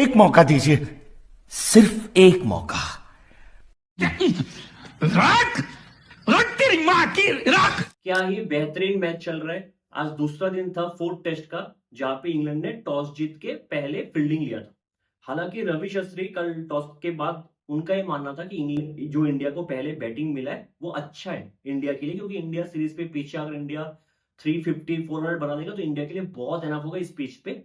एक मौका दीजिए, सिर्फ एक मौका। रख रख तेरी माँ की रख। क्या ही बेहतरीन मैच चल रहा है। आज दूसरा दिन था फोर्थ टेस्ट का, जहां पे इंग्लैंड ने टॉस जीत के पहले फील्डिंग लिया था। हालांकि रवि शास्त्री कल टॉस के बाद उनका ये मानना था कि इंग्लैंड जो इंडिया को पहले बैटिंग मिला है वो अच्छा है इंडिया के लिए, क्योंकि इंडिया सीरीज पे पीछे अगर इंडिया 350 400 बना देगा तो इंडिया के लिए बहुत एनफ होगा इस पिच पे।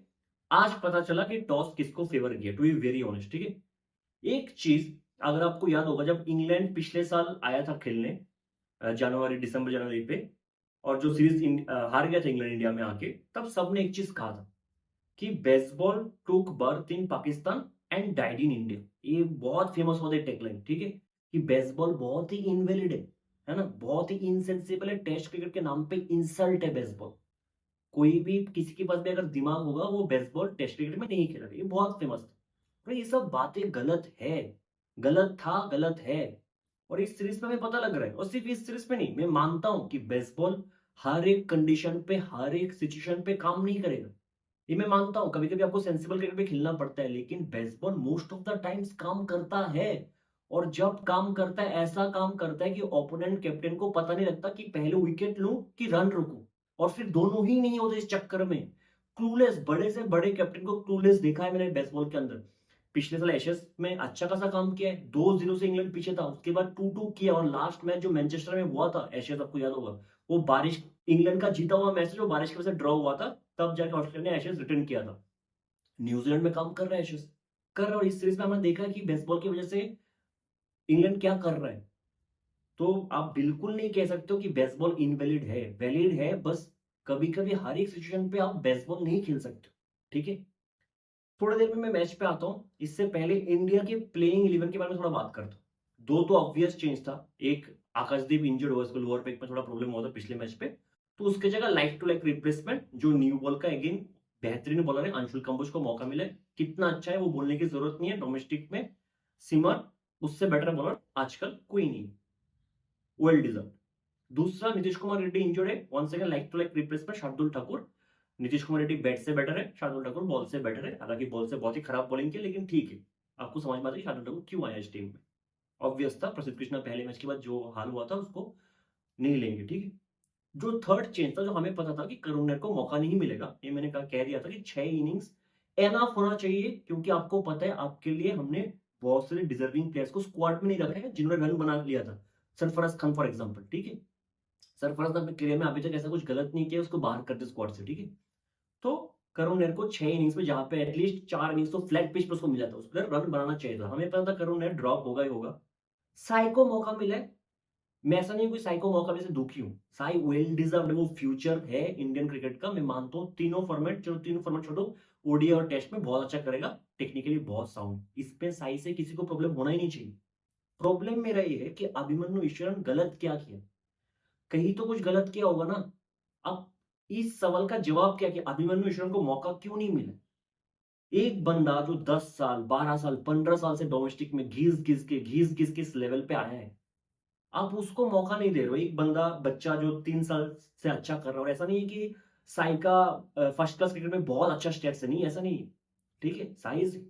आज पता चला कि टॉस किसको फेवर किया, टू बी वेरी ऑनेस्ट। ठीक है, एक चीज अगर आपको याद होगा, जब इंग्लैंड पिछले साल आया था खेलने दिसंबर जनवरी पे, और जो सीरीज हार गया था इंग्लैंड इंडिया में आके, तब सबने एक चीज कहा था कि बेसबॉल टूक birth in Pakistan and died in India. ये बहुत फेमस होता है टैगलाइन। ठीक है, कि बेसबॉल बहुत ही इनवैलिड है ना, बहुत ही इनसेंसिबल है, टेस्ट क्रिकेट के नाम पे इंसल्ट है बेसबॉल। कोई भी किसी के पास भी अगर दिमाग होगा वो बेसबॉल टेस्ट क्रिकेट में नहीं खेलेगा, ये बहुत फेमस था। तो ये सब बातें गलत है, गलत था, गलत है। और इस सीरीज में हमें पता लग रहा है, और सिर्फ इस सीरीज में नहीं, मैं मानता हूं कि बेसबॉल हर एक कंडीशन पे हर एक सिचुएशन पे काम नहीं करेगा। ये मैं मानता हूं, कभी कभी आपको सेंसिबल क्रिकेट भी खेलना पड़ता है, लेकिन baseball most of the times काम करता है। और जब काम करता है, ऐसा काम करता है कि ओपोनेंट कैप्टन को पता नहीं लगता कि पहले विकेट लूं कि रन रुकूं, और फिर दोनों ही नहीं होते इस चक्कर में। क्लूलेस, बड़े से बड़े कैप्टन को क्लूलेस देखा है मैंने बेसबॉल के अंदर। पिछले साल एशेस में अच्छा खासा काम किया है, 2-0 से इंग्लैंड पीछे था, उसके बाद 2-2 किया, और लास्ट मैच जो मैनचेस्टर में हुआ था एशेस, आपको याद होगा, वो बारिश, इंग्लैंड का जीता हुआ मैच जो बारिश की वजह से ड्रॉ हुआ था, तब जाके ऑस्ट्रेलिया ने एशेस रिटर्न किया था। न्यूजीलैंड में काम कर रहा है एशेस, कर रहा है। और इस सीरीज में हमने देखा कि बेसबॉल की वजह से इंग्लैंड क्या कर रहा है। तो आप बिल्कुल नहीं कह सकते हो कि बेसबॉल इनवैलिड है, वैलिड है, बस कभी कभी हर एक सिचुएशन पे आप बेसबॉल नहीं खेल सकते। ठीक है, थोड़ी देर में मैं मैच पे आता हूं, इससे पहले इंडिया के प्लेइंग 11 के बारे में थोड़ा बात करता हूं। दो तो ऑब्वियस चेंज था, एक आकाशदीप इंजर्ड हुआ, इसको लोअर बैक में थोड़ा प्रॉब्लम हुआ था पिछले मैच पे, तो उसके जगह लाइक टू लाइक रिप्लेसमेंट जो न्यू बॉल का अगेन बेहतरीन बॉलर है अंशुल कंबोज को मौका मिला है। कितना अच्छा है वो बोलने की जरूरत नहीं है, डोमेस्टिक में सिमर उससे बेटर बॉलर आजकल कोई नहीं, वेल डिजर्व। दूसरा, नीतीश कुमार रेड्डी इंजर्ड है, one second like to like replacement Shardul Thakur. Nitish Kumar Reddy bat से बेटर है, शार्दुल ठाकुर बॉल से बेटर है। हालांकि बॉल से बहुत ही खराब बॉलिंग की, लेकिन ठीक है, आपको समझ में आता है शार्दुल ठाकुर क्यों आया इस टीम में। ऑब्वियस था, प्रसिद्ध कृष्णा पहले मैच के बाद जो हाल हुआ था उसको नहीं लेंगे। ठीक है, जो थर्ड चेंज था, जो हमें पता था कि करुणर को मौका नहीं मिलेगा, ये मैंने कह दिया था कि 6 इनिंग्स एनफ होना चाहिए, क्योंकि आपको पता है आपके लिए हमने बहुत सारे डिजर्विंग प्लेयर्स को स्क्वाड में नहीं रखा है जिन्होंने रन बना लिया था। सरफराज खान फॉर एग्जाम्पल, ठीक है, सरफराज ने अपने करियर में अभी तक ऐसा कुछ गलत नहीं किया, उसको बाहर कर दे स्क्वाड से। ठीक है, तो करुण नेर को 6 इनिंग्स में, जहां पे एटलीस्ट 4 इनिंग्स तो फ्लैट पिच पर उसको मिला था, उस पर रन बनाना चाहिए था। हमें पता था करुण नेर ड्रॉप होगा ही होगा। साई को मौका मिला है, मैं ऐसा नहीं कोई साई को मौका मिलने से दुखी हूं, साई वेल डिजर्व्ड, वो फ्यूचर है इंडियन क्रिकेट का, मैं मानता हूं। तीनों फॉर्मेट, चलो तीनों फॉर्मेट छोड़ो, ओडीआई और टेस्ट में बहुत अच्छा करेगा, टेक्निकली बहुत साउंड, इस पे साई से किसी को प्रॉब्लम होना ही नहीं चाहिए। प्रॉब्लम मेरा ये है कि अभिमन्यु ईश्वरन गलत क्या किया, कहीं तो कुछ गलत किया होगा ना। अब इस सवाल का जवाब क्या कि अभिमन्यु ईश्वरन को मौका क्यों नहीं मिला। एक बंदा जो 10 साल 12 साल 15 साल से डोमेस्टिक में घिस घिस के इस लेवल पे आया है, आप उसको मौका नहीं दे रहे हो। एक बंदा बच्चा जो 3 साल से अच्छा कर रहा है, और ऐसा नहीं है कि साई का फर्स्ट क्लास क्रिकेट में बहुत अच्छा स्टेट्स है, नहीं ऐसा नहीं है। ठीक है, Sai is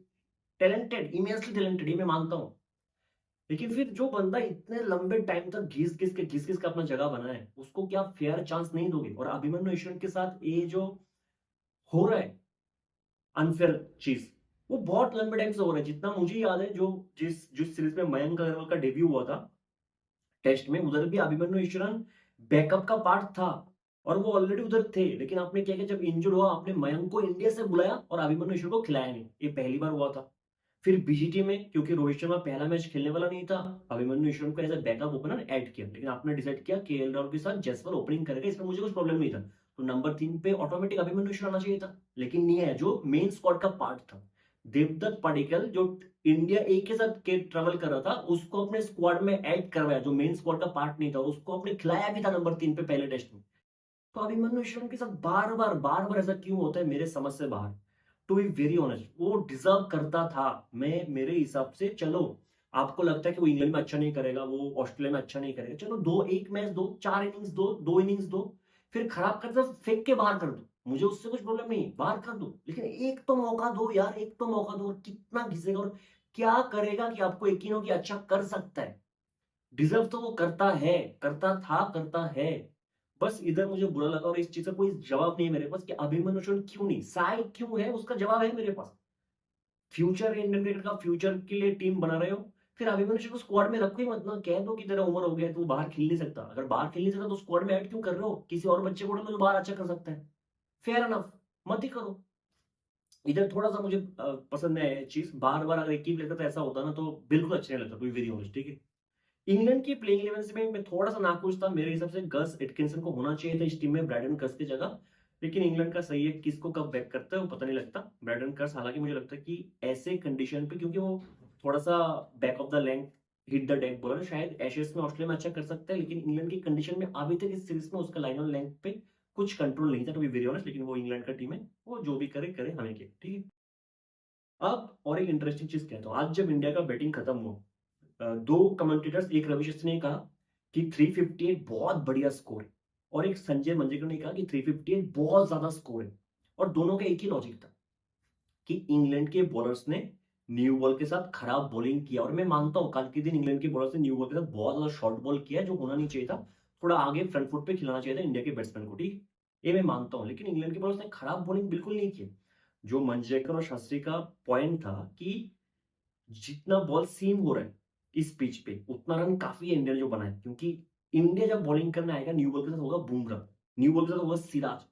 talented, immensely talented, ये मैं मानता हूं। लेकिन फिर जो बंदा इतने लंबे टाइम तक घिस घिस के अपना जगह बना है, उसको क्या फेयर चांस नहीं दोगे। और अभिमन्यु ईश्वरन के साथ ये जो हो रहा है अनफेयर चीज, वो बहुत लंबे टाइम से हो रहा है। जितना मुझे याद है, जो जिस जिस सीरीज में मयंक अग्रवाल का डेब्यू हुआ था टेस्ट में, उधर भी अभिमन्यु ईश्वरन बैकअप का पार्ट था, और वो ऑलरेडी उधर थे। लेकिन आपने क्या किया, जब इंजर्ड हुआ आपने मयंक को इंडिया से बुलाया और अभिमन्यु ईश्वरन को खिलाया नहीं, ये पहली बार हुआ था। फिर बीजीटी में, क्योंकि रोहित शर्मा पहला मैच खेलने वाला नहीं था, अभिमन्यु ईश्वरन को as a backup opener add किया, लेकिन आपने डिसाइड किया केएल राहुल के साथ जसवाल ओपनिंग करेगा, इसमें मुझे कुछ प्रॉब्लम नहीं था। तो नंबर 3 पे ऑटोमेटिक अभिमन्यु ईश्वरन आना चाहिए था, लेकिन नहीं है, जो मेन स्क्वाड का पार्ट था। देवदत्त पडिक्कल जो इंडिया ए के साथ के ट्रेवल कर रहा था, उसको अपने स्क्वाड में ऐड करवाया, जो मेन स्क्वाड का पार्ट नहीं था, उसको अपने खिलाया भी था नंबर 3 पे पहले टेस्ट में। तो अभिमन्यु ईश्वरन के साथ बार बार ऐसा क्यों होता है, मेरे समझ से बाहर। टू बी वेरी ऑनेस्ट, वो डिजर्व करता था। मैं मेरे हिसाब से, चलो आपको लगता है कि वो इंग्लैंड में अच्छा नहीं करेगा, वो ऑस्ट्रेलिया में अच्छा नहीं करेगा, चलो दो एक मैच दो, 4 इनिंग्स दो, 2 इनिंग्स दो, फिर खराब कर दो, फेंक के बाहर कर दो, मुझे उससे कुछ प्रॉब्लम नहीं, बाहर कर दो, लेकिन एक तो मौका दो यार, एक तो मौका दो। और कितना घिसेगा और क्या करेगा कि आपको यकीन हो कि अच्छा कर सकता है। डिजर्व तो वो करता है, करता था, करता है। बस इधर मुझे बुरा लगा और इस चीज का कोई जवाब नहीं है मेरे पास कि अभिमन्यु अश्विन क्यों नहीं, साई क्यों है, उसका जवाब है मेरे पास। फ्यूचर इंडियन क्रिकेट का, फ्यूचर के लिए टीम बना रहे हो, फिर अभिमन्यु अश्विन को स्क्वाड में रखो ही मत ना, कह दो कि तेरा उम्र हो गया है, तू बाहर खेल नहीं सकता। अगर बाहर खेल नहीं सकता तो स्क्वाड में ऐड क्यों कर रहे हो? किसी और बच्चे को ढूंढो जो बाहर अच्छा कर सकता है। फेयर एनफ, मत ही करो। इधर थोड़ा सा मुझे पसंद है चीज, बार बार अगर एक ही प्लेयर का ऐसा होता ना तो बिल्कुल अच्छा नहीं लगता, टू बी वेरी ऑनेस्ट, ठीक है। इंग्लैंड की प्लेइंग 11 में मैं थोड़ा सा नाखुश था, मेरे हिसाब से गस एटकिंसन को होना चाहिए था इस टीम में ब्रैडन कर्स की जगह। लेकिन इंग्लैंड का सही है, किसको कब बैक करता है वो पता नहीं लगता। ब्रैडन कर्स, हालांकि मुझे लगता है कि ऐसे कंडीशन पे, क्योंकि वो थोड़ा सा back of the length hit the deck bowler, शायद एशेस में ऑस्ट्रेलिया में अच्छा कर सकता है, लेकिन इंग्लैंड की कंडीशन में अभी तक इस सीरीज में उसका लाइन ऑन लेंथ पे कुछ कंट्रोल नहीं था, टू बी वेरी ऑनेस्ट। लेकिन वो इंग्लैंड का टीम है, वो जो भी करे करे, हमें क्या, ठीक है। अब और एक इंटरेस्टिंग चीज कहता हूँ, आज जब इंडिया का बैटिंग खत्म हुआ, दो कमेंटेटर्स, एक रवि शास्त्री ने कहा कि 358 बहुत बढ़िया स्कोर है, और एक संजय मंजरेकर ने कहा कि 358 बहुत ज्यादा स्कोर है। और दोनों का एक ही लॉजिक था कि इंग्लैंड के बॉलर्स ने न्यू बॉल के साथ खराब बॉलिंग किया। और मैं मानता हूं कल के दिन इंग्लैंड के बॉलर्स ने न्यू बॉल के साथ बहुत ज्यादा शॉर्ट बॉल किया, जो होना नहीं चाहिए था। थोड़ा आगे फ्रंट फुट पे खिलाना चाहिए था इंडिया के बैट्समैन को, ठीक, ये मैं मानता हूं। लेकिन इंग्लैंड के बॉलर्स ने खराब बॉलिंग बिल्कुल नहीं की। जो मंजरेकर और शास्त्री का पॉइंट था कि जितना बॉल सीम हो रहा है इस पिच पे, उतना रन काफी है इंडिया ने जो बनाया। क्योंकि इंडिया जब बॉलिंग करने आएगा, न्यू बॉल के साथ होगा बुमराह, न्यू बॉल के साथ होगा सिराज,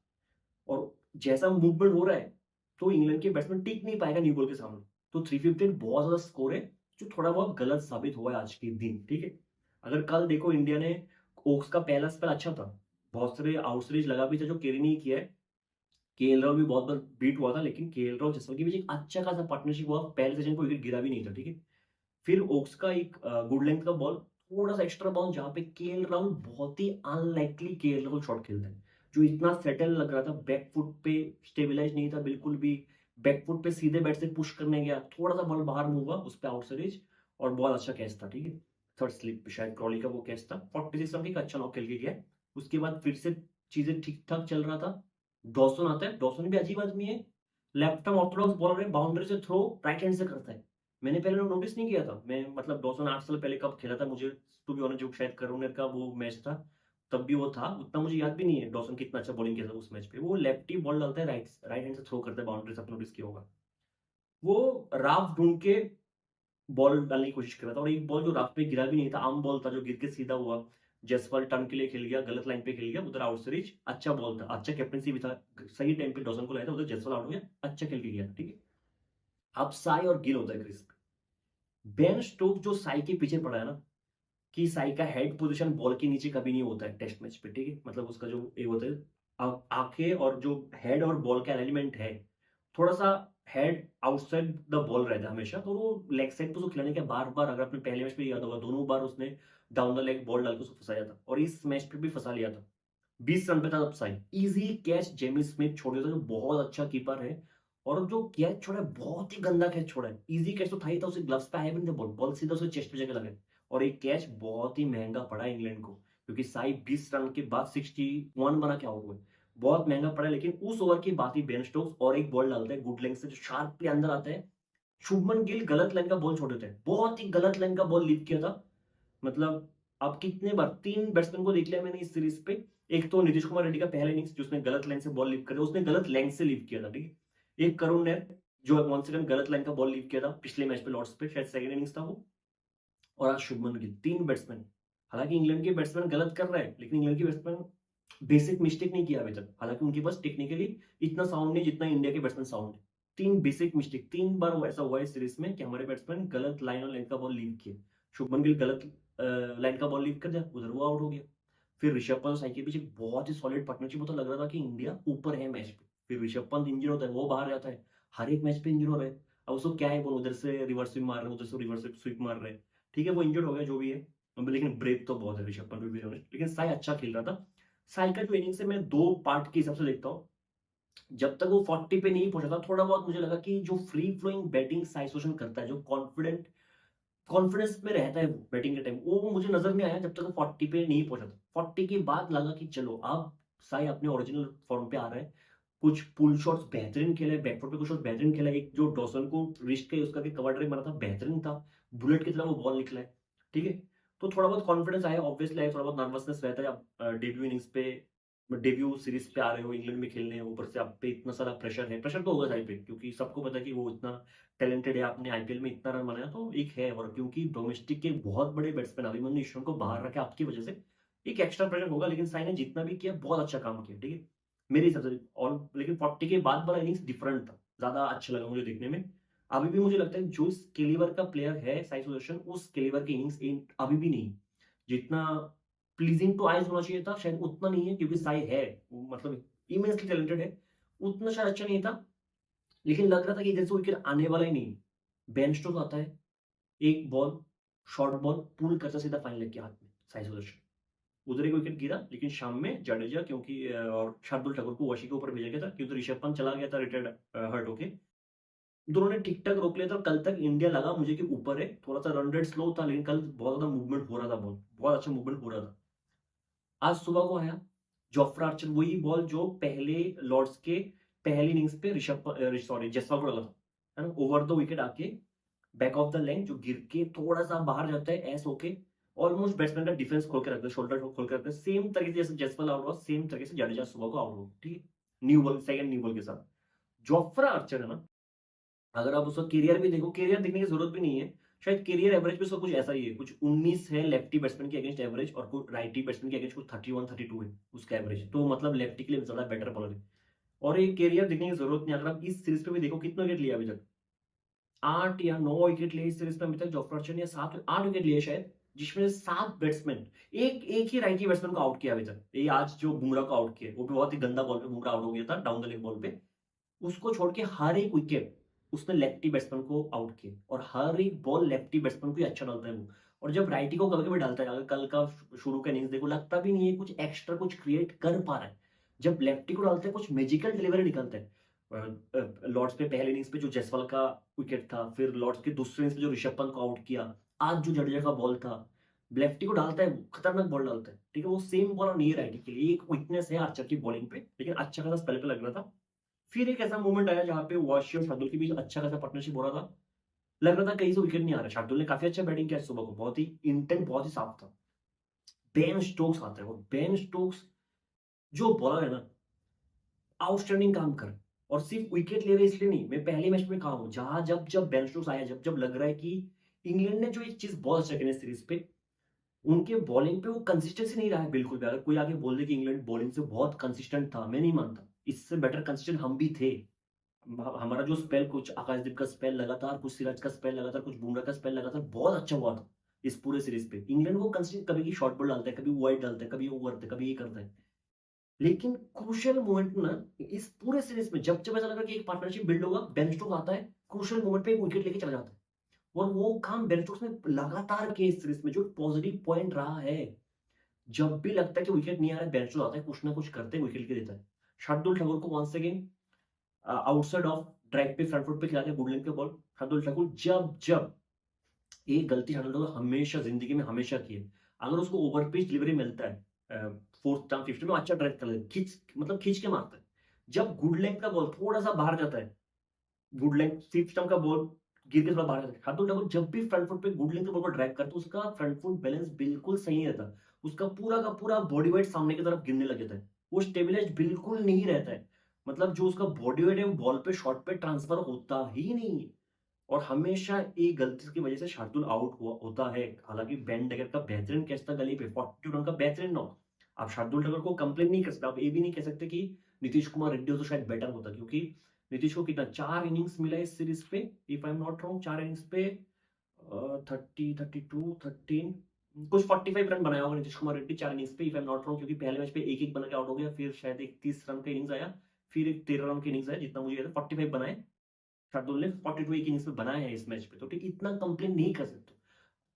और जैसा मूवमेंट हो रहा है तो इंग्लैंड के बैट्समैन टिक नहीं पाएगा न्यू बॉल के सामने। तो 358 बहुत ज्यादा स्कोर है, जो थोड़ा बहुत गलत साबित हुआ है आज के दिन, ठीक है। अगर कल देखो इंडिया ने, ओक्स का पहला स्पेल अच्छा था, बहुत सारे आउटस्विच लगा भी था जो केरी नहीं किया है। केएल राहुल भी बहुत बार बीट हुआ था, लेकिन केएल राहुल जैसवाल के बीच एक अच्छा खासा पार्टनरशिप हुआ, पहले सेशन को विकेट गिरा भी नहीं था, ठीक है। फिर ओक्स का एक गुड लेंथ का बॉल, थोड़ा सा एक्स्ट्रा बॉल, जहां पे केएल राहुल बहुत ही अनलाइकली केएल राहुल शॉट खेलता है, जो इतना सेटल लग रहा था, बैक फुट पे स्टेबिलाईज नहीं था बिल्कुल भी, बैक फुट पे सीधे बैट से पुश करने गया, थोड़ा सा बॉल बाहर मूव हुआ, उस पे आउटसाइड, और बहुत अच्छा कैच था, ठीक है। थर्ड स्लिप शायद क्रॉली का वो कैच था, 46 रन का एक अच्छा नॉक खेल के गया। उसके बाद फिर से चीजें ठीक ठाक चल रहा था। डॉसन आता है, डॉसन भी अजीब आदमी है, लेफ्ट आर्म ऑर्थोडॉक्स बॉलर है, बाउंड्री से थ्रो राइट हैंड से करता है। मैंने पहले नोटिस नहीं किया था, मैं मतलब डॉसन 8 साल पहले कब खेला था, मुझे टू बी ऑनेस्ट, जो शायद करोनर का वो मैच था तब भी वो था, उतना मुझे याद भी नहीं है डॉसन कितना अच्छा बॉलिंग किया था उस मैच पे। वो लेफ्टी बॉल डालता है, राइट राइट हैंड से थ्रो करता है बाउंड्री से, आपने नोटिस किया होगा। वो राफ ढूंढ के बॉल डालने की कोशिश कर रहा था, और एक बॉल जो राफ पे गिरा भी नहीं था, आम बॉल था जो गिर के सीधा हुआ। जसवाल टर्न के लिए खेल गया, गलत लाइन पे खेल गया, उधर आउट सीरीज, अच्छा बॉल था, अच्छा कैप्टनसी भी था, सही टाइम पे डॉसन को लाया था, उधर जसवाल आउट हो गया, अच्छा खेल के गया था, ठीक है। अब साई और गिल होता है क्रिस, बेन स्टोक्स जो साई के पीछे पड़ा है ना, कि साई का हेड पोजीशन बॉल के नीचे कभी नहीं होता है टेस्ट मैच पे, ठीक है। मतलब उसका जो ये होता है, आंखें और जो हेड और बॉल का एलिमेंट है, थोड़ा सा हेड आउटसाइड द बॉल रहता है हमेशा, तो वो लेग साइड पे उसको खिलाने के बार बार, अगर अपने पहले मैच में याद होगा, दोनों बार उसने डाउन द लेग बॉल डाल के उसको फंसाया था, और इस मैच पे भी फंसा लिया था। 20 रन पे था तब Sai, easy catch Jamie Smith छोड़ दिया था, जो बहुत अच्छा कीपर है। और जो कैच छोड़ा है, बहुत ही गंदा कैच छोड़ा है, इजी कैच तो था ही था, उसे ग्लव्स पे आया भी नहीं था, बॉल बॉल सीधा उसे चेस्ट पे जाकर लगे। और एक कैच बहुत ही महंगा पड़ा इंग्लैंड को, क्योंकि साई 20 रन के बाद 61 बना के आउट हुए, बहुत महंगा पड़ा। लेकिन उस ओवर की बात ही, बेन स्टोक्स और एक बॉल डालता है गुड लेंथ से जो शार्पली अंदर आता है, शुभमन गिल गलत लाइन का बॉल छोड़ देते हैं, बहुत ही गलत लाइन का बॉल लीव किया था। मतलब अब कितने बार, 3 बैट्समैन को देख लिया मैंने इस सीरीज पे। एक तो नीतीश कुमार रेड्डी का पहला इनिंग्स, जिसने गलत लाइन से बॉल लीव कर दिया, उसने गलत लेंथ से लीव किया था, ठीक है। एक करुण ने जो 1 सेकंड गलत लाइन का बॉल लीव किया था पिछले मैच पे लॉर्ड्स पे, शायद सेकंड इनिंग्स था वो। और आज शुभमन गिल, 3 बैट्समैन। हालांकि इंग्लैंड के बैट्समैन गलत कर रहे हैं, लेकिन इंग्लैंड के बैट्समैन बेसिक मिस्टेक नहीं किया अभी तक, हालांकि उनके पास टेक्निकली इतना साउंड नहीं जितना इंडिया के बैट्समैन साउंड है। 3 बेसिक मिस्टेक, 3 बार ऐसा हुआ है सीरीज में कि हमारे बैट्समैन गलत लाइन और लेंथ का बॉल लीव किए। शुभमन गिल गलत लाइन का बॉल लीव कर दिया, उधर वो आउट हो गया। फिर ऋषभ पंत और साई के बीच एक बहुत ही सॉलिड पार्टनरशिप होता, लग रहा था कि इंडिया ऊपर है मैच पे। फिर ऋषभ पंत इंजर होता है, वो बाहर जाता है, हर एक मैच पे इंजर हो रहा है। अब उसको क्या है, बोलो, उधर से रिवर्स स्विप मार रहे हैं, उधर से रिवर्स स्विप मार रहे हैं, ठीक है, वो इंजर्ड हो गया जो भी है। लेकिन ब्रेक तो बहुत है ऋषभ पंत भी, लेकिन साई अच्छा खेल रहा था। साई का जो इनिंग्स है, मैं 2 पार्ट के हिसाब से देखता हूँ। जब तक वो 40 पे नहीं पहुंचा था, थोड़ा बहुत मुझे लगा कि जो free flowing batting Sai Sudharsan करता है, जो कॉन्फिडेंस में रहता है बैटिंग के टाइम, वो मुझे नजर नहीं आया जब तक वो 40 पे नहीं पहुंचा था। 40 के बाद लगा कि चलो अब साई अपने ओरिजिनल फॉर्म पे आ रहा है, कुछ पुल शॉट्स बेहतरीन खेले, बैकफुट पे कुछ शॉट्स बेहतरीन खेला। एक जो डॉसन को रिस्ट के उसका कवर ड्राइव मारा था, बेहतरीन था। बुलेट की तरह वो बॉल निकला है, ठीक है। तो थोड़ा बहुत कॉन्फिडेंस आया, ऑब्वियसली आया, थोड़ा बहुत नर्वसनेस रहता है। आप डेब्यू इनिंग्स पे, डेब्यू सीरीज पे आ रहे हो, इंग्लैंड में खेलने, ऊपर से आप पे इतना सारा प्रेशर है। प्रेशर तो होगा साइड पे, क्योंकि सबको पता है कि वो इतना टैलेंटेड है, आपने आईपीएल में इतना रन बनाया, तो एक है। और क्योंकि डोमेस्टिक के बहुत बड़े बैट्समैन अभिमन्यु ईश्वर को बाहर रखे आपकी वजह से, एक एक्स्ट्रा प्रेशर होगा। लेकिन साई ने जितना भी किया बहुत अच्छा काम किया, ठीक है, मेरे हिसाब से। और लेकिन 40 के बाद वाला इनिंग्स डिफरेंट था, ज्यादा अच्छा लगा मुझे देखने में। अभी भी मुझे लगता है जो इस कैलिबर का प्लेयर है साई सुदर्शन, उस कैलिबर की इनिंग्स अभी भी नहीं। जितना प्लीजिंग टू आईज होना चाहिए था शायद उतना नहीं है, क्योंकि साई है मतलब इमेंसली टैलेंटेड है, उतना शायद अच्छा नहीं था। लेकिन लग रहा था कि इधर से विकेट आने वाला ही नहीं। बेन स्टोक्स आता है, एक बॉल, शॉर्ट बॉल पुल करता सीधा फाइनल लेग के हाथ में साई सुदर्शन। उधर एक विकेट गिरा, लेकिन शाम में जडेजा क्योंकि और शार्दुल ठाकुर को वशी के ऊपर भेजा गया था, क्योंकि ऋषभ पंत चला गया था रिटायर्ड हर्ट होके। दोनों ने ठीक ठाक रोक लिया था। कल तक इंडिया लगा मुझे कि ऊपर है, थोड़ा सा रन रेट स्लो था, लेकिन कल बहुत ज्यादा मूवमेंट हो रहा था, बॉल बहुत अच्छा मूवमेंट हो रहा था। आज सुबह को आया जोफ्रा आर्चर, वही बॉल जो पहले लॉर्ड्स के पहली इनिंग्स पे जसवाल को डाला था, है ना, ओवर द विकेट आके बैक ऑफ द लेंथ, जो गिर के थोड़ा सा बाहर जाता है ऐस होके, ऑलमोस्ट बैट्समैन का डिफेंस खोल के रखते हैं, शोल्डर खोल के रखते हैं। सेम तरीके से जैसे जसवाल आउट हुआ, सेम तरीके से जडेजा सुबह को आउट हुआ, ठीक है, new ball, second new ball के साथ। जोफ्रा आर्चर है ना, अगर आप उसका करियर भी देखो, करियर देखने की जरूरत भी नहीं है, शायद करियर एवरेज पे उसका कुछ ऐसा ही है, कुछ 19 है लेफ्टी बैट्समैन के अगेंस्ट एवरेज, और कुछ राइटी बैट्समैन के अगेंस्ट कुछ 31-32 है उसका एवरेज। तो मतलब लेफ्टी के लिए ज्यादा बेटर बॉलर है। और एक करियर देखने की जरूरत नहीं। अगर आप इस सीरीज पे भी देखो, कितना विकेट लिया अभी तक, 8 या 9 विकेट लिए इस सीरीज में अभी तक जोफ्रा आर्चर ने, या 8 विकेट लिए शायद, जिसमें से 7 बैट्समैन, एक ही राइटी बैट्समैन को आउट किया अभी तक। ये आज जो बुमराह को आउट किया, वो भी बहुत ही गंदा बॉल पे बुमराह आउट हो गया था, डाउन द लेग बॉल पे। उसको छोड़ के हर एक विकेट उसने लेफ्टी बैट्समैन को आउट किया, और हर एक बॉल लेफ्टी बैट्समैन को ही अच्छा डालता है वो। और जब राइटी को कभी कभी डालता है, अगर कल का शुरू का इनिंग्स देखो, लगता भी नहीं है कुछ एक्स्ट्रा कुछ क्रिएट कर पा रहा है। जब लेफ्टी को डालते हैं कुछ मैजिकल डिलीवरी निकलता है। लॉर्ड्स पे पहले इनिंग्स पे जो जायसवाल का विकेट था, फिर लॉर्ड्स के दूसरे इनिंग्स पे जो ऋषभ पंत को आउट किया, आज जो जडेजा का बॉल था, लेफ्टी को डालता है, खतरनाक बॉल डालता है, ठीक है। वो सेम बॉल नहीं है राइटी के लिए, एक वीकनेस है आर्चर की बॉलिंग पे, लेकिन अच्छा खासा स्पेल पे लग रहा था। फिर एक ऐसा मोमेंट आया जहाँ पे वाशी और शार्दुल के बीच अच्छा खासा पार्टनरशिप हो रहा था, लग रहा था कहीं से विकेट नहीं आ रहा। शार्दुल ने काफी अच्छा बैटिंग किया सुबह को, बहुत ही इंटेंट, बहुत ही साफ था। बेन स्टोक्स आता है, और बेन स्टोक्स जो बॉलर है ना, आउटस्टैंडिंग काम कर। और सिर्फ विकेट ले रहे इसलिए नहीं, मैं पहले मैच में कहा हूं, जहां जब जब बेन स्टोक्स आया, जब जब लग रहा है कि इंग्लैंड ने जो एक चीज बहुत अच्छा किया सीरीज पे, उनके बॉलिंग पे वो कंसिस्टेंसी नहीं रहा है बिल्कुल भी। अगर कोई आगे बोल दे कि इंग्लैंड बॉलिंग से बहुत कंसिस्टेंट था, मैं नहीं मानता। इससे बेटर कंसिस्टेंट हम भी थे। हमारा जो स्पेल, कुछ आकाशदीप का स्पेल लगातार, कुछ सिराज का स्पेल लगातार, कुछ बुमराह का स्पेल लगातार, बहुत अच्छा हुआ था इस पूरे सीरीज पे। इंग्लैंड वो कंसिस्टेंट, कभी शॉर्ट बॉल डालता है, कभी वाइड डालता है, कभी ओवर करता है, कभी ये करता है। लेकिन क्रूशियल मोमेंट ना, इस पूरे सीरीज में जब जब ऐसा लगा कि एक पार्टनरशिप बिल्ड होगा, बेन स्टोक्स आता है, क्रूशियल मोमेंट पे एक विकेट लेके चला जाता है। और वो काम बेन स्टोक्स ने लगातार किया इस सीरीज में, जो पॉजिटिव पॉइंट रहा है। जब भी लगता है कि विकेट नहीं आ रहा है, बेन स्टोक्स आता है, कुछ ना कुछ करते विकेट लेके देता है। शार्दुल ठाकुर को once again outside off drive पे फ्रंट फुट पे खिलाते हैं, गुड लेंथ के बॉल। शार्दुल ठाकुर जब जब, एक गलती शार्दुल ठाकुर हमेशा जिंदगी में हमेशा की है, अगर उसको ओवर पिच डिलीवरी मिलता है फोर्थ टाइम फिफ्थ में, अच्छा ड्राइव कर लेता है, मतलब खींच के मारता है। जब गुड लेंथ का बॉल थोड़ा सा बाहर जाता है, गुड लेंथ फिफ्थ स्टंप का बॉल गिर के थोड़ा बाहर जाता है, शार्दुल ठाकुर जब भी फ्रंट फुट पे गुड लेंथ के बॉल को ड्राइव करता है, उसका फ्रंट फुट बैलेंस बिल्कुल सही नहीं रहता। उसका पूरा का पूरा बॉडी वेट सामने की तरफ गिरने लग जाता है, वो स्टेबिलाइज बिल्कुल नहीं रहता है। मतलब जो उसका बॉडी वेट है वो बॉल पे, शॉट पे ट्रांसफर होता ही नहीं है। और हमेशा एक गलती की वजह से शार्दुल आउट होता है। हालांकि बेन डेकर का बेहतरीन कैच था गली पे, 42 रन का बेहतरीन नॉक। आप शार्दुल ठाकुर को कंप्लेन नहीं कर सकते, आप ये भी नहीं कह सकते कि नीतीश कुमार रेड्डी हो तो शायद बेटर होता, क्योंकि नीतीश को कितना 4 इनिंग्स मिला इस सीरीज पे, if I am not wrong, 4 innings पे 13 कुछ 45 रन बनाया होगा नीतीश कुमार रेड्डी 4 इनिंग्स पे, if I am not wrong, क्योंकि पहले मैच पे एक बना के आउट हो गया, फिर शायद एक 30 रन का इनिंग्स आया, फिर एक 13 रन का इनिंग्स आया, जितना मुझे याद है 45 बनाए शार्दुल ने, 42 एक इनिंग्स में बनाए हैं इस मैच पे। तो ठीक, इतना कंप्लेन नहीं कर सकते।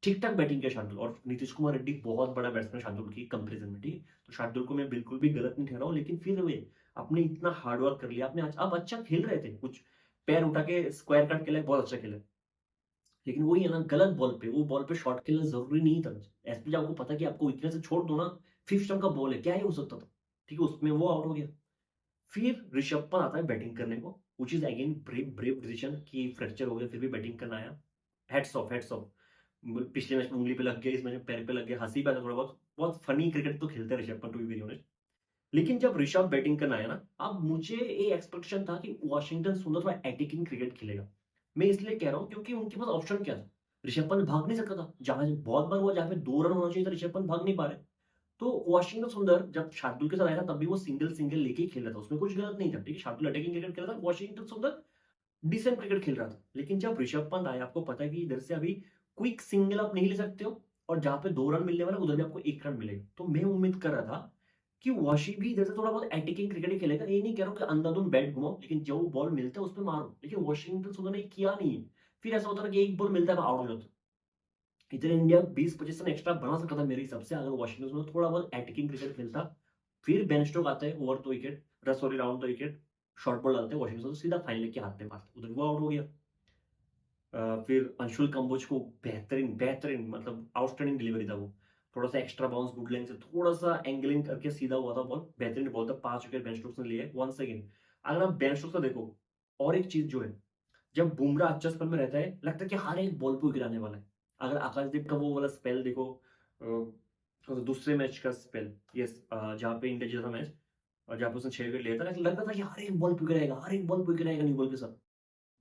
ठीक ठाक बैटिंग किया शार्दुल, और नीतीश कुमार रेड्डी बहुत बड़ा बैट्समैन शार्दुल की कंपैरिजन में, ठीक है। तो शार्दुल को मैं बिल्कुल भी गलत नहीं ठहराऊं, लेकिन फिर वे आपने इतना हार्डवर्क कर लिया, आपने अब अच्छा खेल रहे थे, कुछ पैर उठा के स्क्वायर कट खेला, बहुत अच्छा खेला, लेकिन वही है ना, गलत बॉल पे, वो बॉल पे शॉट खेलना जरूरी नहीं था। एसपी आपको पता कि आपको वीकनेस से छोड़ दो ना, फिफ्थ स्टंप का बॉल है, क्या ही हो सकता था, ठीक है, उसमें वो आउट हो गया। फिर ऋषभ पंत आता है बैटिंग करने को, which is again brave brave decision कि फ्रैक्चर हो गया फिर भी बैटिंग करना आया। Heads of, heads of. पिछले मैच में उंगली पे लग गया, इस मैच में पैर पे लग गया, हंसी पे आता थोड़ा बहुत। बहुत फनी क्रिकेट तो खेलते हैं Rishabh Pant, to be very honest. लेकिन जब ऋषभ बैटिंग करना आया ना, अब मुझे ये एक्सपेक्टेशन था कि वाशिंगटन सुंदर थोड़ा अटैकिंग क्रिकेट खेलेगा। मैं इसलिए कह रहा हूँ क्योंकि उनके पास ऑप्शन क्या था? ऋषभ पंत भाग नहीं सकता था, जहां बहुत बार हुआ जहां पे 2 रन होना चाहिए था ऋषभ पंत भाग नहीं पा रहे। तो वाशिंगटन सुंदर जब शार्दुल के साथ आया था तब भी वो सिंगल सिंगल लेके ही खेल रहा था, उसमें कुछ गलत नहीं था। ठीक है, शार्दुल अटैकिंग क्रिकेट खेल रहा था, वाशिंगटन सुंदर डिसेंट क्रिकेट खेल रहा था। लेकिन जब ऋषभ पंत आया, आपको पता है कि इधर से अभी क्विक सिंगल आप नहीं ले सकते हो, और जहां पे 2 रन मिलने वाला उधर भी आपको 1 रन मिलेगा। तो मैं उम्मीद कर रहा था कि वाशी भी इधर से थोड़ा बहुत अटैकिंग क्रिकेट ही खेलेगा। ये नहीं कह रहा हूं कि अंधाधुंध बैट घुमाओ, लेकिन जो बॉल मिलता है उस पर मारो। लेकिन वॉशिंगटन सुंदर ने किया नहीं है। फिर ऐसा होता है कि एक बॉल मिलता है आउट हो जाता है। इधर इंडिया 20 पोजीशन एक्स्ट्रा बना सकता था मेरे हिसाब से, अगर वॉशिंगटन सुंदर थोड़ा बहुत अटैकिंग क्रिकेट खेलता। फिर बेन स्टोक आता है over the wicket, sorry round the wicket, short ball डालते हैं वॉशिंगटन सुंदर, सीधा फाइनल के हाथ में मारते, उधर वो आउट हो गया। फिर अंशुल कंबोज को बेहतरीन बेहतरीन मतलब आउटस्टैंडिंग डिलीवरी था वो। थोड़ा सा एक्स्ट्रा बाउंस गुड लेंथ से थोड़ा सा एंगलिंग करके सीधा हुआ था बॉल, बेहतरीन बॉल था। 5 विकेट बेन स्टोक्स ने लिए। वंस अगेन अगर आप बेन स्टोक्स का देखो, और एक चीज जो है, जब बुमराह अच्छा स्पेल में रहता है लगता है कि हर एक बॉल पे गिराने वाला है। अगर आकाशदीप का वो वाला स्पेल देखो, तो दूसरे मैच का स्पेल, यस, जहाँ पे इंडिया जीता था मैच, और जहाँ पे उसने 6 विकेट लिया था, लगता था कि हर एक बॉल पे गिराएगा, हर एक बॉल पे गिराएगा न्यू बॉल के साथ।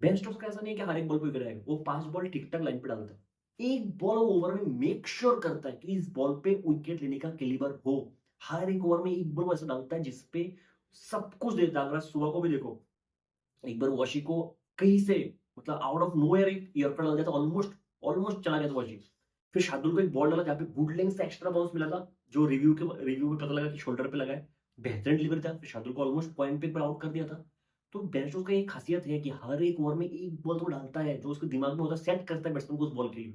बेन स्टोक्स का ऐसा नहीं है कि हर एक बॉल पे गिराएगा, वो 5 बॉल ठीक ठाक लाइन पे डालता है। एक बॉल ओवर में मेक श्योर करता है कि इस बॉल पे विकेट लेने का कैलिबर हो। हर एक ओवर में एक बॉल ऐसा डालता है जिसपे सब कुछ देता है। अगर आज सुबह को भी देखो, एक बार वॉशी को कहीं से मतलब आउट ऑफ नोवेयर एक ईयरकॉर्ड डाल दिया था, ऑलमोस्ट ऑलमोस्ट चला गया था वॉशी। फिर शार्दुल को एक बॉल डाला जहाँ पे गुड लेंथ से एक्स्ट्रा बाउंस मिला था, जो रिव्यू में पता लगा कि शोल्डर पे लगा है। बेहतरीन डिलीवरी था, फिर शार्दुल को ऑलमोस्ट पॉइंट पे आउट कर दिया था। तो बेन स्टोक्स का एक खासियत है कि हर एक ओवर में एक बॉल तो डालता है जो उसके दिमाग में होता है, सेट करता है बैट्समैन को उस बॉल के लिए।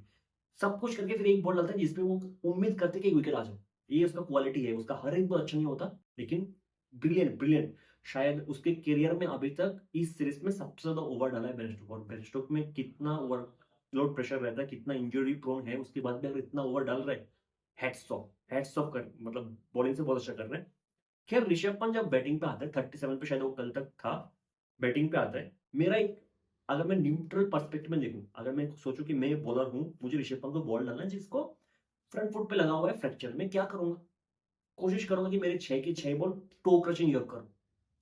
सब कुछ करके फिर एक बॉल डालता है जिसमें वो उम्मीद करते हैं कि विकेट आ जाए। ये उसका क्वालिटी है, उसका हर एक बॉल अच्छा नहीं होता, लेकिन ब्रिलियंट ब्रिलियंट। शायद उसके करियर में अभी तक इस सीरीज में सबसे ज्यादा ओवर डाला है बेन स्टोक। और बेन स्टोक में कितना वर्कलोड प्रेशर रहता है, कितना इंजरी प्रोन है, उसके बाद भी अगर इतना ओवर डाल रहे हैं, हैट्स ऑफ कर, मतलब बॉलिंग से बहुत अच्छा कर रहे हैं। खैर ऋषभ पंत जब बैटिंग पे आता है 37 पे, शायद वो कल तक था, बैटिंग पे आता है। मेरा एक, अगर मैं न्यूट्रल पर्सपेक्टिव में देखूं, अगर मैं सोचूं कि मैं बॉलर हूं, मुझे ऋषभ पंत को बॉल डालना है जिसको फ्रंट फुट पे लगा हुआ है फ्रैक्चर, में क्या करूंगा? कोशिश करूंगा कि मेरे 6 के 6 बॉल टो क्रचिंग यॉर्कर,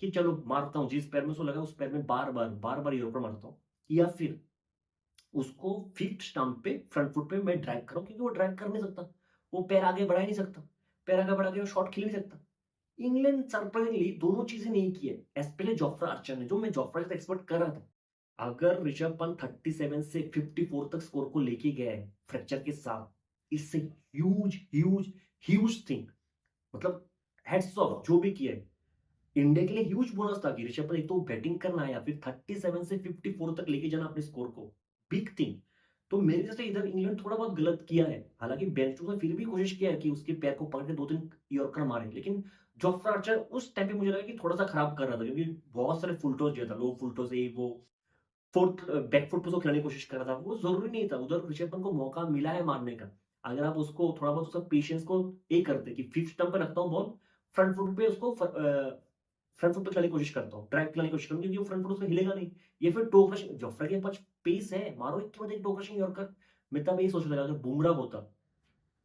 कि चलो मारता हूं, जिस पैर में उसको लगा उस पैर में बार बार यॉर्कर मारता हूं। या फिर उसको फिफ्थ स्टंप पे फ्रंट फुट पे मैं ड्रैग करूं, क्योंकि वो ड्रैग कर नहीं सकता, वो पैर आगे बढ़ा ही नहीं सकता, पैर आगे बढ़ा के वो शॉट खेल नहीं सकता। इंग्लैंड सरप्राइजिंगली दोनों चीजें नहीं की है, स्पेशली जोफ्रा आर्चर ने, जो मैं जोफ्रा से एक्सपेक्ट कर रहा था। अगर ऋषभ पंत 37 से 54 तक स्कोर को लेके गया है फ्रैक्चर के साथ, इससे ह्यूज ह्यूज ह्यूज थिंग, मतलब हेड्स ऑफ जो भी किया है इंडिया के लिए, ह्यूज बोनस था कि ऋषभ पंत एक तो बैटिंग करना है या फिर 37 से 54 तक लेके जाना अपने स्कोर को, बिग थिंग। तो मेरे हिसाब से इधर इंग्लैंड थोड़ा बहुत गलत किया है। हालांकि बेन स्टोक्स ने फिर भी कोशिश किया है कि उसके पैर को पकड़ के 2-3 यॉर्कर मारे, लेकिन जोफ्रा आर्चर उस टाइम पे मुझे लगा कि थोड़ा सा खराब कर रहा था, क्योंकि बहुत सारे फुल टॉस दिया था, लो फुल टॉस, वो फोर्थ बैकफुट पे उसको खिलाने की कोशिश कर रहा था। वो जरूरी नहीं था, उधर ऋषभ पंत को मौका मिला है मारने का। अगर आप उसको थोड़ा बहुत उसका पेशेंस को ये करते कि फिफ्थ स्टंप पे रखता हूँ बॉल, फ्रंट फुट पे उसको फ्रंट फुट पे खिलाने की कोशिश करता हूँ, ड्रैग खिलाने की कोशिश करूँ, क्योंकि वो फ्रंट फुट उसका हिलेगा नहीं। ये फिर टो क्रशिंग, जोफ्रा के पास पेस है, मारो एक के बाद एक टो क्रशिंग यॉर्कर। मैं तब यही सोच रहा था अगर बुमराह होता,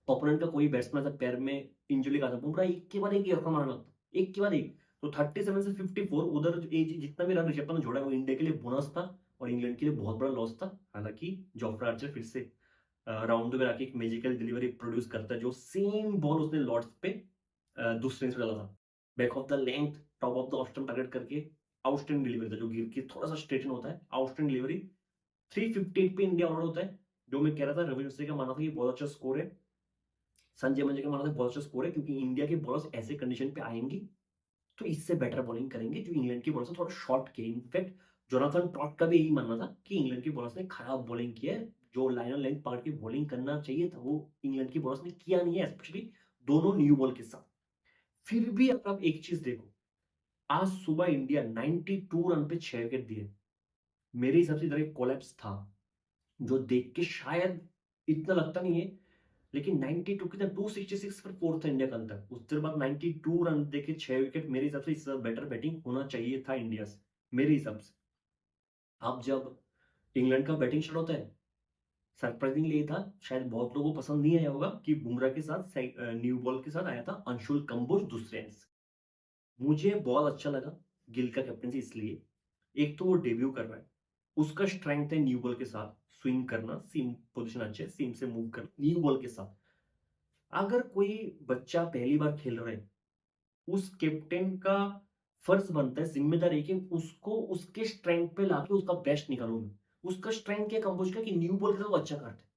ओपोनेंट का कोई बैट्समैन था पैर में इंजरी का था, बुमराह एक के बाद एक यॉर्कर मारना लगता, एक के बाद एक। तो 37 से 54 उधर जितना भी रन ऋषभ पंत ने जोड़ा है वो इंडिया के लिए बोनस था, और इंग्लैंड के लिए बहुत बड़ा लॉस था। हालांकि जोफ्रा आर्चर फिर से राउंड में आके एक मैजिकल डिलीवरी प्रोड्यूस करता है, जो सेम बॉल उसने लॉर्ड्स पे दूसरे से डाला था, back of the length, top of the off stump target करके। आउटस्टैंडिंग डिलीवरी था, जो गिर के थोड़ा सा स्ट्रेटन होता है, आउटस्टैंडिंग डिलीवरी। 358 पे इंडिया आउट होता है। जो मैं कह रहा था, रवि शास्त्री का मानना था कि बहुत अच्छा स्कोर है, संजय मंजर का मानना था बहुत अच्छा स्कोर है, क्योंकि इंडिया के बॉलर्स ऐसे कंडीशन पे आएंगे तो इससे बेटर बॉलिंग करेंगे, जो इंग्लैंड की बॉलर्स थोड़ा शॉर्ट किए। इनफैक्ट जोनाथन टॉट का भी यही मानना था कि इंग्लैंड की बॉलर्स ने खराब बॉलिंग की है, जो लाइनर लेंथ पकड़ के बॉलिंग करना चाहिए था वो इंग्लैंड की बॉलर्स ने किया नहीं है, स्पेशली दोनों न्यू बॉल के साथ। फिर भी अगर आप एक चीज देखो, आज सुबह इंडिया 92 रन पे 6 विकेट दिए। मेरे हिसाब से इधर एक कोलैप्स था, जो देख के शायद इतना लगता नहीं है, लेकिन 92 कितना 266 पर फोर्थ था इंडिया कल तक। उसके बाद 92 रन देके 6 विकेट, मेरे हिसाब से इससे बेटर बैटिंग होना चाहिए था इंडिया से, मेरे हिसाब से। अब जब इंग्लैंड का बैटिंग स्टार्ट होता है, सरप्राइजिंगली ये था, शायद बहुत लोगों को पसंद नहीं आया होगा कि बुमराह के साथ न्यू बॉल के साथ आया था अंशुल कंबोज दूसरे एंड से। मुझे बहुत अच्छा लगा गिल का कैप्टनसी इसलिए, एक तो वो डेब्यू कर रहा है, उसका स्ट्रेंथ है न्यू बॉल के साथ स्विंग करना, सीम पोजीशन अच्छे है, सीम से मूव करना न्यू बॉल के साथ। अगर कोई बच्चा पहली बार खेल रहा है, उस कैप्टन का फर्ज बनता है, जिम्मेदारी है कि उसको उसके स्ट्रेंथ पे लाके उसका बेस्ट निकालूं मैं। उसका स्ट्रेंथ क्या कंपोज का कि न्यू बॉल के साथ वो अच्छा करता है,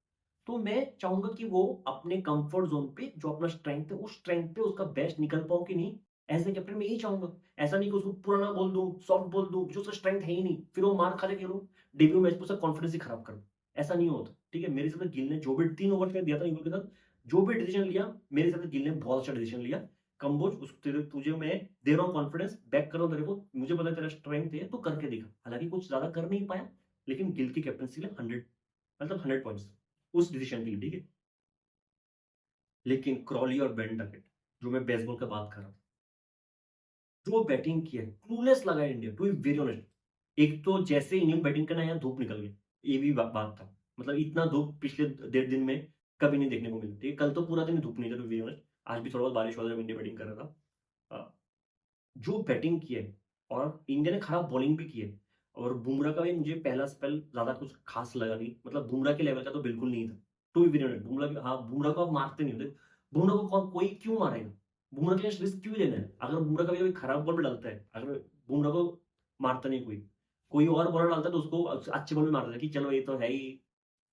तो मैं चाहूंगा कि वो अपने कंफर्ट जोन पे जो अपना स्ट्रेंथ है उस स्ट्रेंथ पे उसका बेस्ट निकल पाऊं कि नहीं। एज ए कैप्टन मैं यही चाहूंगा। ऐसा नहीं कि उसको पुराना बोल दूं, सॉफ्ट बोल दूं, जो उसका स्ट्रेंथ है ही नहीं, फिर वो मार खा के खेलूं, डेब्यू मैच में उसका कॉन्फिडेंस ही खराब कर दूं। ऐसा नहीं होता, ठीक है। मेरे हिसाब से गिल ने जो भी 3 ओवर दिया था न्यू बॉल के साथ, जो भी डिसीजन लिया, मेरे हिसाब से गिल ने बहुत अच्छा डिसीजन लिया। कंबोज तुझे मैं दे रहा हूँ कॉन्फिडेंस, बैक कर रहा हूँ तेरे को, मुझे पता है तेरा स्ट्रेंथ है, तो करके दिखा। हालांकि कुछ ज्यादा कर नहीं पाया, लेकिन गिल की कैप्टनसी में 100 मतलब 100 पॉइंट्स उस डिसीजन के लिए, ठीक है। लेकिन क्रॉली और बेन डकेट, जो मैं बेसबॉल का बात कर रहा था, जो बैटिंग की है, क्लूलेस लगा है India, to be very honest. एक तो जैसे इंग्लैंड बैटिंग करना है, धूप निकल गई, ये भी बात था। मतलब इतना धूप पिछले 1.5 दिन में कभी नहीं देखने को मिला, ठीक है। कल तो पूरा दिन धूप नहीं था, टू बी वेरी ऑनेस्ट। आज भी थोड़ा बहुत बारिश हुआ था जब इंडिया बैटिंग कर रहा था। जो बैटिंग की है, और इंडिया ने खराब बॉलिंग भी की है। और बुमराह का भी मुझे पहला स्पेल ज्यादा कुछ खास लगा नहीं, मतलब बुमराह के लेवल का तो बिल्कुल नहीं था। To be very honest, Bumrah को आप मारते नहीं होते। बुमराह को कोई क्यों मारेगा? बुमराह के लिए रिस्क क्यों लेना है? अगर बुमराह कभी कभी खराब बॉल भी डालता है, अगर बुमराह को मारता नहीं कोई, कोई और बॉलर डालता है तो उसको अच्छे बॉल में मार देता है कि चलो ये तो है ही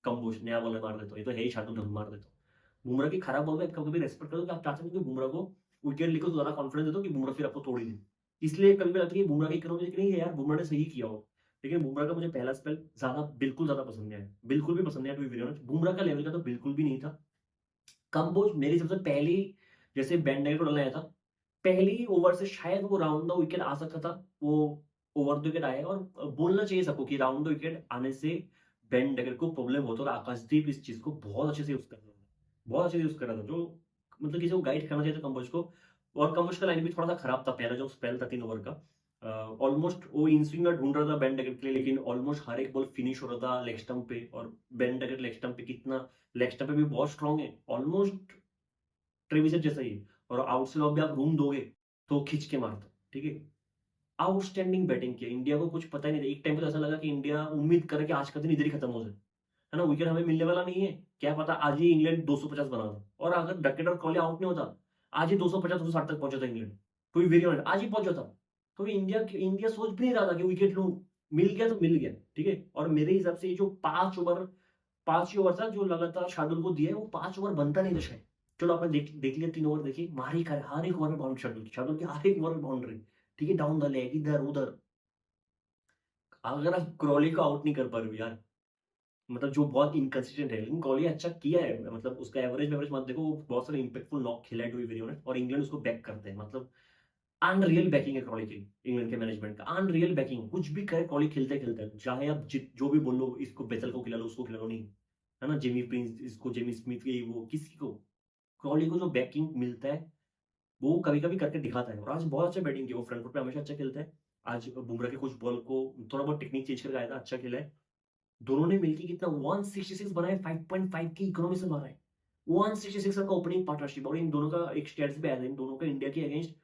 कंबोज, नया बॉलर मार देता हूँ, ये तो है ही शार्दुल ठाकुर, मार देता हूँ। बुमराह की खराब बॉल में कभी कभी रेस्पेक्ट करो कि आप चाहते हैं कि बुमराह को विकेट लेकर ज्यादा कॉन्फिडेंस दे दो कि बुमराह फिर आपको तोड़ ही दे। इसलिए कभी कभी लगता है कि बुमराह की करो, लेकिन नहीं है यार, बुमराह ने सही किया हो। लेकिन बुमराह का मुझे पहला स्पेल बिल्कुल ज्यादा पसंद नहीं आया, बिल्कुल भी पसंद नहीं आया, to be very honest. Bumrah का लेवल का तो बिल्कुल भी नहीं था। कंबोज मेरी सबसे पहली, जैसे बैंड को डालना आया था, पहली ओवर से शायद वो राउंड द विकेट आ सकता था, वो ओवर द विकेट आया। और बोलना चाहिए सबको कि राउंड द विकेट आने से बेन डेकर को प्रॉब्लम होता है, और आकाशदीप इस चीज को बहुत अच्छे से यूज कर रहा था, बहुत अच्छे से यूज कर रहा था। जो मतलब किसी को गाइड करना चाहिए था कंबोज को। और कंबोज का लाइन भी थोड़ा सा खराब था, पहला जो स्पेल था 3 ओवर का। ऑलमोस्ट वो इन स्विंगर ढूंढ रहा था बेन डेकर के लिए, लेकिन ऑलमोस्ट हर एक बॉल फिनिश हो रहा था लेग स्टंप पे। और बेन डेकर लेग स्टंप पे कितना, लेग स्टंप पे भी बहुत स्ट्रांग है, ऑलमोस्ट ट्रेविसेट जैसा ही है। और आउटसाइड ऑफ भी आप रूम दोगे तो खींच के मारता, ठीक है। आउटस्टैंडिंग बैटिंग किया, इंडिया को कुछ पता ही नहीं था। एक टाइम पे तो ऐसा लगा कि इंडिया उम्मीद करे कि आज का दिन इधर ही खत्म हो जाए, है ना, विकेट हमें मिलने वाला नहीं है, क्या पता आज ही इंग्लैंड 250 बना दो। और अगर डकेट और कॉली आउट नहीं होता, आज ही 250 260 तक पहुंचा था इंग्लैंड, तो वेरी ऑनेस्ट आज ही पहुंचा था। तो इंडिया इंडिया सोच भी नहीं रहा था कि विकेट लूं, मिल गया तो मिल गया, ठीक है। और मेरे हिसाब से ये जो 5 ओवर, 5 ही ओवर था जो लगातार शार्दुल को दिया है, वो 5 ओवर बनता नहीं था शायद। चलो आपने देख लिया, 3 ओवर देखिए, मार ही कर हर एक ओवर में बाउंड्री, शार्दुल की हर एक ओवर में बाउंड्री, ठीक है, डाउन द लेग, इधर उधर। अगर आप क्रॉली को आउट नहीं कर पा रहे हो यार, मतलब जो बहुत इनकंसिस्टेंट है, लेकिन कॉली अच्छा किया है, मतलब उसका एवरेज एवरेज मत देखो, वो बहुत सारे इंपैक्टफुल नॉक खेला है, टू बी वेरी ऑनेस्ट। और इंग्लैंड उसको बैक करते हैं, मतलब अनरियल बैकिंग है कॉली की, इंग्लैंड के मैनेजमेंट का अनरियल बैकिंग। कुछ भी करे कॉली खेलते खेलते, चाहे आप जो भी बोल लो, इसको बेसल को खिला लो, उसको खिला लो, नहीं, है ना, जेमी प्रिंस, इसको जेमी स्मिथ की, वो किसी को, क्रॉली को जो बैकिंग मिलता है वो कभी कभी करके दिखाता है। और आज बहुत अच्छा बैटिंग किया, वो फ्रंट फुट पे हमेशा अच्छा खेलता है। आज बुमराह के कुछ बॉल को थोड़ा बहुत टेक्निक चेंज करके आया था, अच्छा खेला है। दोनों ने मिलकर कितना 166 बनाए, 5.5 की इकोनॉमी से मारा है, 166 रन का ओपनिंग पार्टनरशिप। और इन दोनों का एक स्टैट्स भी आया था, इन दोनों का इंडिया के अगेंस्ट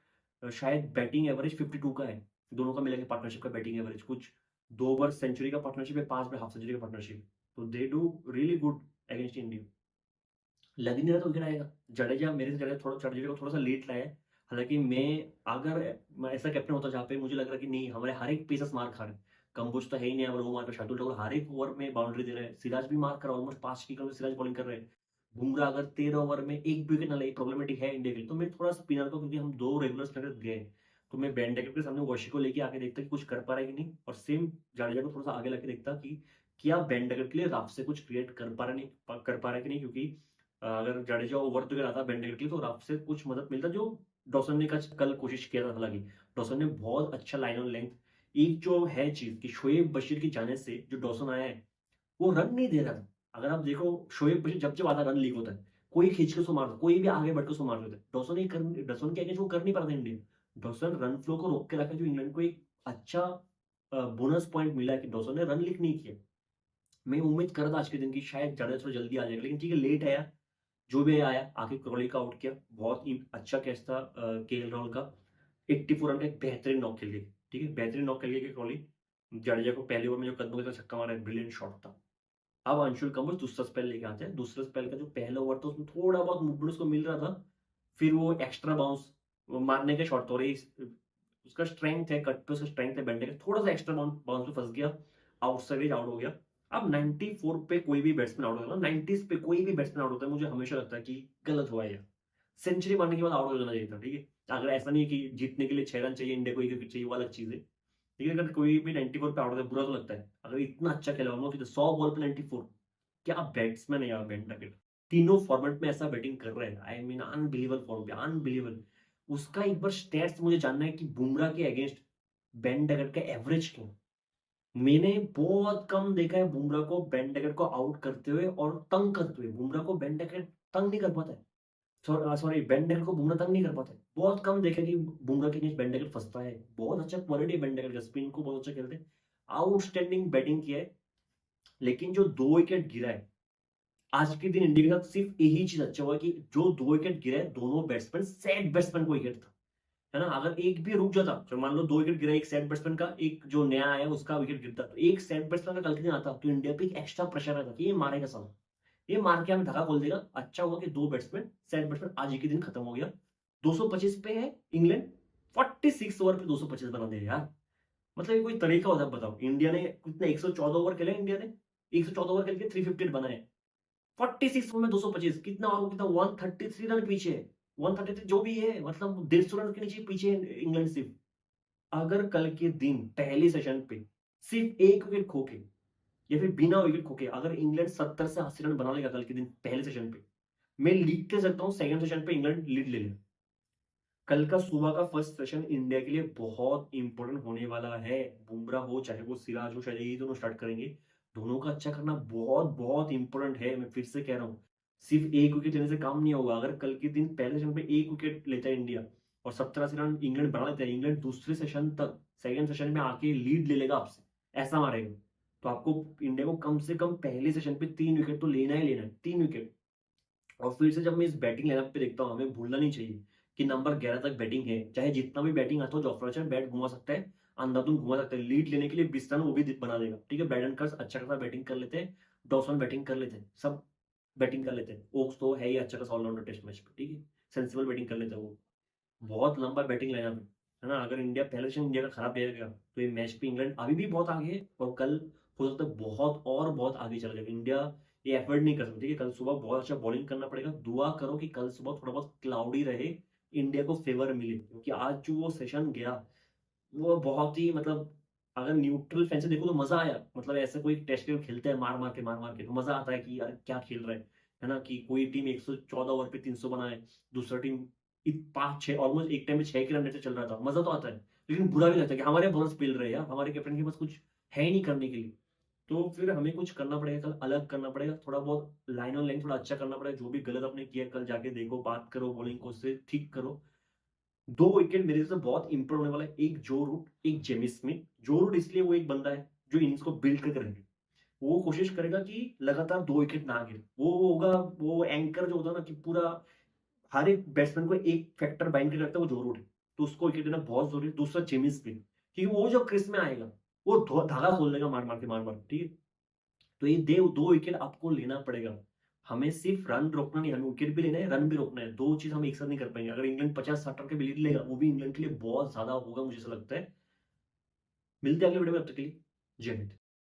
शायद बैटिंग एवरेज 52 का है, दोनों का मिला के पार्टनरशिप का बैटिंग एवरेज। कुछ 2 ओवर सेंचुरी का पार्टनरशिप है, 5 में हाफ सेंचुरी का पार्टनरशिप। तो they do really good against India. लग नहीं रहा था विकेट आएगा। जडेजा, मेरे से जडेजा को थोड़ा सा लेट लाया है। हालांकि मैं ऐसा कैप्टन होता जहाँ पे मुझे लग रहा है कि नहीं, हमारे हर एक पेसर्स मार खा रहे हैं, कंबोज तो है ही नहीं, अगर वो मार कर शार्दुल ठाकुर हर एक ओवर में बाउंड्री दे रहे हैं, सिराज भी मार कर ऑलमोस्ट 5 की कम सिराज बॉलिंग कर रहे हैं। बुमराह अगर 13 ओवर में एक भी विकेट ना ले, प्रॉब्लमेटिक है इंडिया के लिए। तो मैं थोड़ा स्पिनर को, क्योंकि हम 2 रेगुलर स्पिनर गए, तो मैं बेन डेकर के सामने वॉशी को लेके आके देखता कि कुछ कर पा रहा है कि नहीं, और सेम जडेजा को थोड़ा सा आगे लाके देखता कि क्या बेन डेकर के लिए रफ से कुछ क्रिएट कर पा रहा नहीं, कर पा रहा है कि नहीं। क्योंकि अगर जडेजा ओवर तो आता बेन डेकर के लिए, तो रफ से कुछ मदद मिलता, जो डॉसन ने कल कोशिश किया था। हालांकि डॉसन ने बहुत अच्छा लाइन ऑन लेंथ, एक जो है चीज कि शोएब बशीर की जाने से जो डॉसन आया है, वो रन नहीं दे रहा था। अगर आप देखो, शोएब बशीर जब जब आता रन लीक होता है, कोई खींच के उसको मार दो, कोई भी आगे बढ़ के उसको मार देते। डॉसन के अगेंस्ट वो कर नहीं पा रहा था इंडिया। डॉसन रन फ्लो को रोक के रखा, जो इंग्लैंड को एक अच्छा बोनस पॉइंट मिला है कि डॉसन ने रन लीक नहीं किया। मैं उम्मीद कर रहा था आज के दिन की शायद जडेजा थोड़ा जल्दी आ जाएगा, लेकिन ठीक है, लेट आया। जो भी आया आके क्रॉली का आउट किया, बहुत ही अच्छा कैच था केएल राहुल का। 84 रन का एक बेहतरीन नॉक खेल गई, ठीक है, बेहतरीन नॉक खेल गई क्रॉली। जडेजा को पहले ओवर में जो कदमों के साथ छक्का मारा, ब्रिलियंट शॉट था। अब अंशुल कंबोज दूसरा स्पेल लेके आते हैं। दूसरे स्पेल का जो पहला ओवर था उसमें थोड़ा बहुत मूवमेंट उसको मिल रहा था, फिर वो एक्स्ट्रा बाउंस मारने के शॉट, थोड़े उसका स्ट्रेंथ है, कट पे उसका स्ट्रेंथ है, बैंडे का थोड़ा सा एक्स्ट्रा बाउंस पे फंस गया, आउटसाइड आउट हो गया। अब 94 पे कोई भी बैट्समैन आउट होता है, 90s पे कोई भी बैट्समैन आउट होता है, मुझे हमेशा लगता है कि गलत हुआ है। सेंचुरी मारने के बाद आउट हो जाना चाहिए था, ठीक है। अगर ऐसा नहीं है कि जीतने के लिए 6 रन चाहिए, इंडिया को 1 विकेट चाहिए, वो अलग चीज है। ठीक है, अगर कोई भी 94 पे आउट होता है बुरा तो लगता है। अगर इतना अच्छा खेला हो, 100 बॉल पे 94, क्या बैट्समैन है यार बेंटकेट। तीनों फॉर्मेट में ऐसा बैटिंग कर रहे हैं, आई मीन अनबिलीवेबल फॉर्म पे, अनबिलीवेबल। उसका एक बार स्टैट्स मुझे जानना है कि बुमराह के अगेंस्ट बेंटकेट का एवरेज क्यों। मैंने बहुत कम देखा है बुमराह को बेंटकेट को आउट करते हुए और तंग करते हुए। बुमराह को बेंटकेट तंग नहीं कर पाता है, सॉरी बेंटकेट को बुमराह तंग नहीं कर पाता है। बहुत कम देखा कि बुमराह के अगेंस्ट बेंटकेट फंसता है। बहुत अच्छा क्वालिटी है बेंटकेट का, स्पिन को बहुत अच्छा खेलते हैं, आउटस्टैंडिंग बैटिंग किया है। लेकिन जो 2 विकेट गिरा है आज के दिन इंडिया के साथ, सिर्फ यही चीज अच्छा हुआ कि जो 2 विकेट गिरा है दोनों बैट्समैन सेट बैट्समैन को विकेट था, है ना। अगर एक भी रुक जाता, तो मान लो 2 विकेट गिरा, एक सेट बैट्समैन का, एक जो नया आया उसका विकेट गिरता, तो एक सेट बैट्समैन का कल के दिन आता तो इंडिया पे एक एक्स्ट्रा प्रेशर रहता कि ये मारेगा साला, ये मार के हमें धक्का खोल देगा। अच्छा हुआ कि 2 बैट्समैन सेट बैट्समैन, आज ही के दिन खत्म हो गया। 225 पे है इंग्लैंड, 46 ओवर पे 225 बना दे यार। मतलब ये कोई तरीका होता है बताओ। इंडिया ने कितने 114 ओवर खेले, इंडिया ने 114 ओवर खेल के 358 बनाए, 46 में 225, कितना और कितना 133 रन पीछे है। 133 जो भी है, मतलब 150 रन के नीचे पीछे है इंग्लैंड सिर्फ। अगर कल के दिन पहले सेशन पे सिर्फ 1 विकेट खो के या फिर बिना विकेट खो के अगर इंग्लैंड 70 से 80 रन बना लेगा कल के दिन पहले सेशन पे, मैं लीग के सकता हूँ सेकंड सेशन पे इंग्लैंड लीड ले ले। कल का सुबह का फर्स्ट सेशन इंडिया के लिए बहुत इंपॉर्टेंट होने वाला है। बुमराह हो चाहे वो सिराज हो, शायद ये दोनों स्टार्ट करेंगे। दोनों का अच्छा करना बहुत बहुत इंपॉर्टेंट है। मैं फिर से कह रहा हूँ, सिर्फ 1 विकेट लेने से काम नहीं होगा। अगर कल के दिन पहले सेशन पे 1 विकेट लेता है इंडिया और 70 रन इंग्लैंड बना लेता है, इंग्लैंड दूसरे सेशन तक, सेकंड सेशन में आके लीड ले लेगा आपसे, ऐसा मारेगा। तो आपको इंडिया को कम से कम पहले सेशन पे 3 विकेट तो लेना ही लेना है, 3 विकेट। और फिर से जब मैं इस बैटिंग लाइनअप पे देखता हूँ, हमें भूलना नहीं चाहिए कि नंबर 11 तक बैटिंग है। चाहे जितना भी बैटिंग आता हो, जॉफ्रा आर्चर बैट घुमा सकता है, अंधाधुंध घुमा सकता है, लीड लेने के लिए 20 रन वो भी बना देगा, ठीक है। ब्रायडन कर्स अच्छा खासा बैटिंग कर लेते हैं, डॉसन बैटिंग कर लेते हैं, सब बैटिंग कर लेते हैं। ओक्स तो है ही अच्छा खासा ऑलराउंडर टेस्ट मैच पे, ठीक है, सेंसिबल बैटिंग कर लेते हैं वो। बहुत लंबा बैटिंग लाइनअप है ना। अगर इंडिया पहले से इंडिया का खराब रहेगा तो ये मैच पे इंग्लैंड अभी भी बहुत आगे है, और कल हो सकता है बहुत और बहुत आगे चला जाएगा। इंडिया ये एफर्ट नहीं कर सकती कि कल सुबह बहुत अच्छा बॉलिंग करना पड़ेगा। दुआ करो कि कल सुबह थोड़ा बहुत क्लाउडी रहे, इंडिया को फेवर मिले, क्योंकि आज जो वो सेशन गया वो बहुत ही, मतलब अगर न्यूट्रल फैन से देखो तो मजा आया। मतलब ऐसे कोई टेस्ट क्रिकेट खेलते हैं मार मार के तो मजा आता है कि यार क्या खेल रहा है ना। कि कोई टीम 114 ओवर पे 300 बनाए, दूसरा टीम 5-6 ऑलमोस्ट एक टाइम में 6 के रन रेट से चल रहा था, मजा तो आता है। लेकिन बुरा भी लगता है कि हमारे बॉलर्स पेल रहे हैं यार, हमारे कैप्टन के पास कुछ है ही नहीं करने के लिए। तो फिर हमें कुछ करना पड़ेगा, कल अलग करना पड़ेगा, थोड़ा बहुत लाइन ऑन लाइन थोड़ा अच्छा करना पड़ेगा। जो भी गलत आपने किया कल जाके देखो, बात करो, बॉलिंग को उससे ठीक करो। 2 विकेट मेरे से बहुत इंप्रूव होने वाला है, एक जो रूट, एक जेमी स्मिथ। जो रूट इसलिए वो एक बंदा है जो इनिंग्स को बिल्ड करके रहेगा, वो कोशिश करेगा कि लगातार 2 विकेट ना गिरे। वो होगा वो एंकर जो होता है ना, कि पूरा हर एक बैट्समैन को एक फैक्टर बाइंड करके रखता है, वो जो रूट है। तो उसको विकेट देना बहुत जरूरी है। दूसरा जेमी स्मिथ, क्योंकि वो जब क्रिस में आएगा वो धागा खोल देगा मार मार के, मार मार के, ठीक है। तो ये 2 विकेट आपको लेना पड़ेगा। हमें सिर्फ रन रोकना नहीं, हमें विकेट भी लेना है, रन भी रोकना है। 2 चीज हम एक साथ नहीं कर पाएंगे। अगर इंग्लैंड 50-60 रन के भी लीड लेगा, वो भी इंग्लैंड के लिए बहुत ज्यादा होगा, मुझे ऐसा लगता है। मिलते हैं अगले वीडियो में, तब तक के लिए जय हिंद।